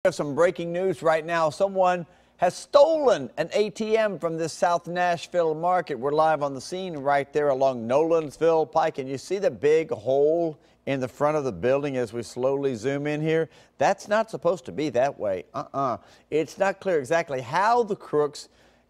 We have some breaking news right now. Someone has stolen an ATM from this South Nashville market. We're live on the scene right there along Nolensville Pike. And you see the big hole in the front of the building as we slowly zoom in here? That's not supposed to be that way. It's not clear exactly how the crooks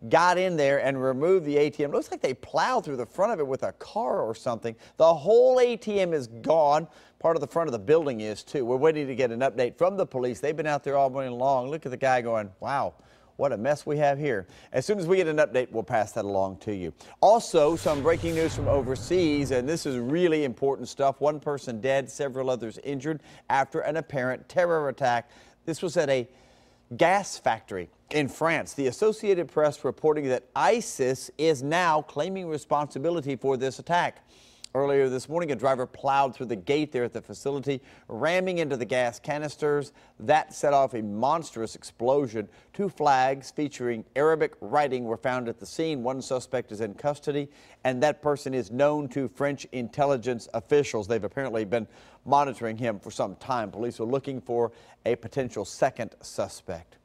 got in there and removed the ATM. Looks like they plowed through the front of it with a car or something. The whole ATM is gone. Part of the front of the building is too. We're waiting to get an update from the police. They've been out there all morning long. Look at the guy going, wow, what a mess we have here. As soon as we get an update, we'll pass that along to you. Also, some breaking news from overseas, and this is really important stuff. One person dead, several others injured after an apparent terror attack. This was at a gas factory in France. The Associated Press reporting that ISIS is now claiming responsibility for this attack. Earlier this morning, a driver plowed through the gate there at the facility, ramming into the gas canisters. That set off a monstrous explosion. Two flags featuring Arabic writing were found at the scene. One suspect is in custody, and that person is known to French intelligence officials. They've apparently been monitoring him for some time. Police are looking for a potential second suspect.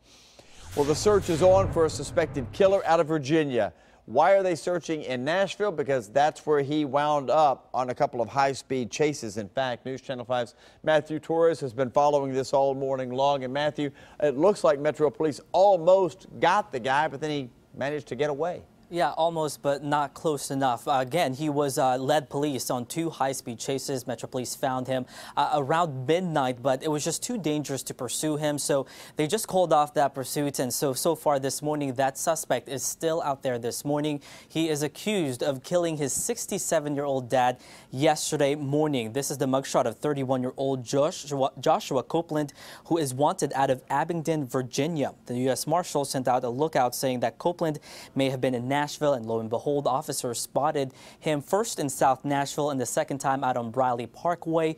Well, the search is on for a suspected killer out of Virginia. Why are they searching in Nashville? Because that's where he wound up on a couple of high-speed chases. In fact, News Channel 5's Matthew Torres has been following this all morning long. And Matthew, it looks like Metro Police almost got the guy, but then he managed to get away. Yeah, almost, but not close enough. Again, he was led police on two high-speed chases. Metro Police found him around midnight, but it was just too dangerous to pursue him, so they just called off that pursuit. And so far this morning, that suspect is still out there this morning. He is accused of killing his 67-year-old dad yesterday morning. This is the mugshot of 31-year-old Joshua Copeland, who is wanted out of Abingdon, Virginia. The U.S. Marshals sent out a lookout saying that Copeland may have been in Nashville, and lo and behold, officers spotted him first in South Nashville and the second time out on Briley Parkway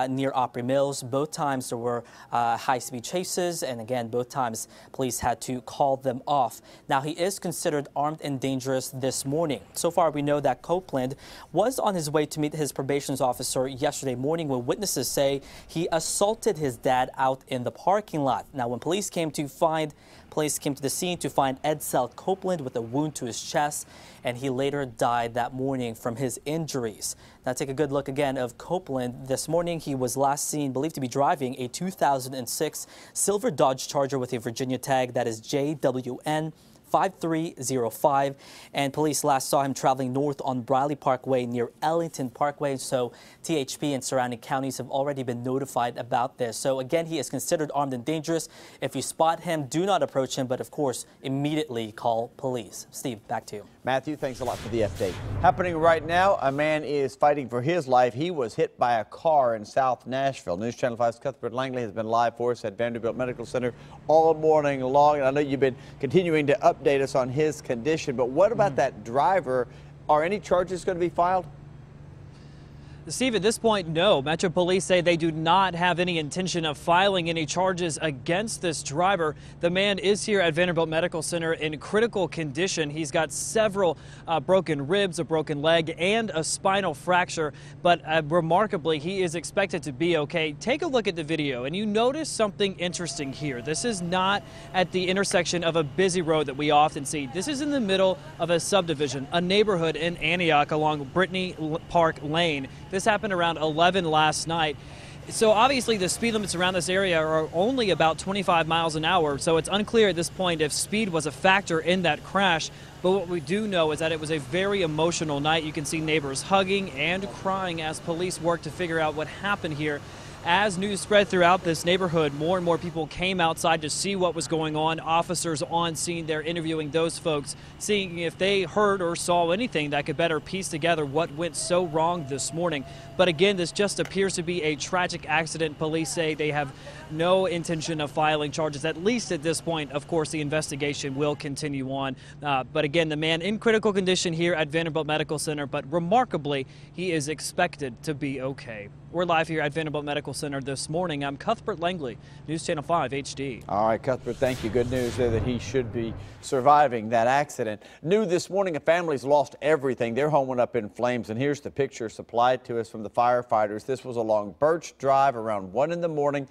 near Opry Mills. Both times there were high-speed chases, and again, both times police had to call them off. Now, he is considered armed and dangerous this morning. So far, we know that Copeland was on his way to meet his probation officer yesterday morning when witnesses say he assaulted his dad out in the parking lot. Now, when police came to the scene to find Edsel Copeland with a wound to his chest, and he later died that morning from his injuries. Now take a good look again of Copeland. This morning he was last seen believed to be driving a 2006 silver Dodge Charger with a Virginia tag that is JWN 5305, and police last saw him traveling north on Briley Parkway near Ellington Parkway. So THP and surrounding counties have already been notified about this. So again, he is considered armed and dangerous. If you spot him, do not approach him, but of course, immediately call police. Steve, back to you. Matthew, thanks a lot for the update. Happening right now, a man is fighting for his life. He was hit by a car in South Nashville. News Channel 5's Cuthbert Langley has been live for us at Vanderbilt Medical Center all morning long. And I know you've been continuing to update us on his condition, but what about that driver? Are any charges going to be filed? Steve, at this point, no. Metro Police say they do not have any intention of filing any charges against this driver. The man is here at Vanderbilt Medical Center in critical condition. He's got several broken ribs, a broken leg, and a spinal fracture. But remarkably, he is expected to be okay. Take a look at the video, and you notice something interesting here. This is not at the intersection of a busy road that we often see. This is in the middle of a subdivision, a neighborhood in Antioch along Brittany Park Lane. This happened around 11 last night. So obviously the speed limits around this area are only about 25 miles an hour. So it's unclear at this point if speed was a factor in that crash. But what we do know is that it was a very emotional night. You can see neighbors hugging and crying as police work to figure out what happened here. As news spread throughout this neighborhood, more and more people came outside to see what was going on. Officers on scene, they're interviewing those folks, seeing if they heard or saw anything that could better piece together what went so wrong this morning. But again, this just appears to be a tragic accident. Police say they have no intention of filing charges, at least at this point. Of course, the investigation will continue on. But again, the man in critical condition here at Vanderbilt Medical Center, but remarkably, he is expected to be okay. We're live here at Vanderbilt Medical Center this morning. I'm Cuthbert Langley, News Channel 5 HD. All right, Cuthbert, thank you. Good news there that he should be surviving that accident. New this morning, a family's lost everything. Their home went up in flames, and here's the picture supplied to us from the firefighters. This was along Birch Drive around 1 in the morning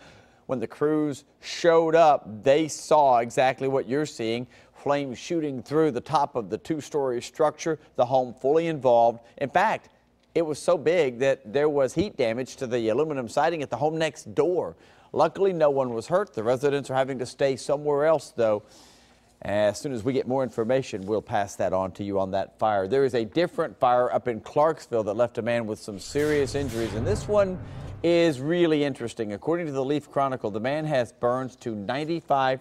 when the crews showed up, they saw exactly what you're seeing. Flames shooting through the top of the two-story structure, the home fully involved. In fact, it was so big that there was heat damage to the aluminum siding at the home next door. Luckily, no one was hurt. The residents are having to stay somewhere else, though. As soon as we get more information, we'll pass that on to you on that fire. There is a different fire up in Clarksville that left a man with some serious injuries, and this one is really interesting. According to the Leaf Chronicle, the man has burns to 95%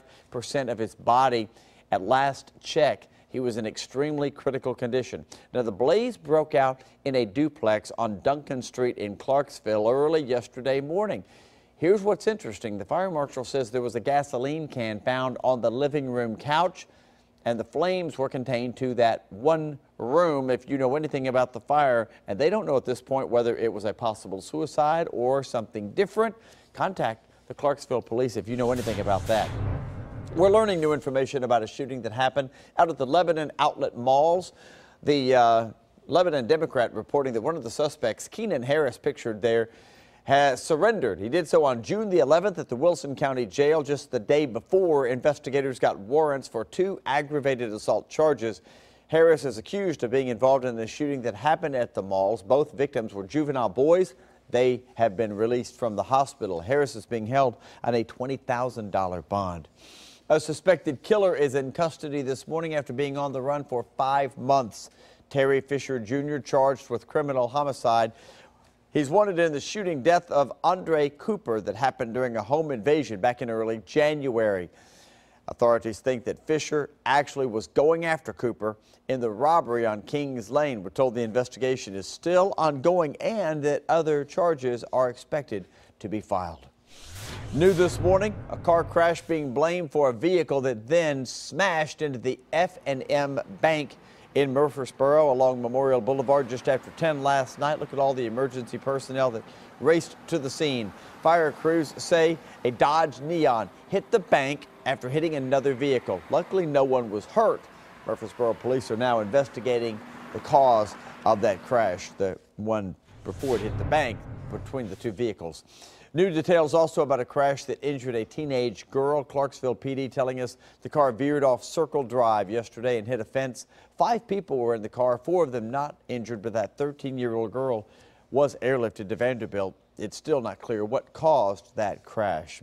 of his body. At last check, he was in extremely critical condition. Now, the blaze broke out in a duplex on Duncan Street in Clarksville early yesterday morning. Here's what's interesting. The fire marshal says there was a gasoline can found on the living room couch, and the flames were contained to that one room. If you know anything about the fire, and they don't know at this point whether it was a possible suicide or something different, contact the Clarksville police if you know anything about that. We're learning new information about a shooting that happened out at the Lebanon outlet malls. The Lebanon Democrat reporting that one of the suspects, Keenan Harris, pictured there, has surrendered. He did so on June the 11th at the Wilson County Jail. Just the day before, investigators got warrants for 2 aggravated assault charges. Harris is accused of being involved in the shooting that happened at the malls. Both victims were juvenile boys. They have been released from the hospital. Harris is being held on a $20,000 bond. A suspected killer is in custody this morning after being on the run for 5 months. Terry Fisher Jr. charged with criminal homicide. He's wanted in the shooting death of Andre Cooper that happened during a home invasion back in early January. Authorities think that Fisher actually was going after Cooper in the robbery on Kings Lane. We're told the investigation is still ongoing and that other charges are expected to be filed. New this morning, a car crash being blamed for a vehicle that then smashed into the F&M Bank in Murfreesboro along Memorial Boulevard just after 10 last night. Look at all the emergency personnel that raced to the scene. Fire crews say a Dodge Neon hit the bank after hitting another vehicle. Luckily, no one was hurt. Murfreesboro police are now investigating the cause of that crash, the one before it hit the bank between the two vehicles. New details also about a crash that injured a teenage girl. Clarksville PD telling us the car veered off Circle Drive yesterday and hit a fence. 5 people were in the car, 4 of them not injured, but that 13-year-old girl was airlifted to Vanderbilt. It's still not clear what caused that crash.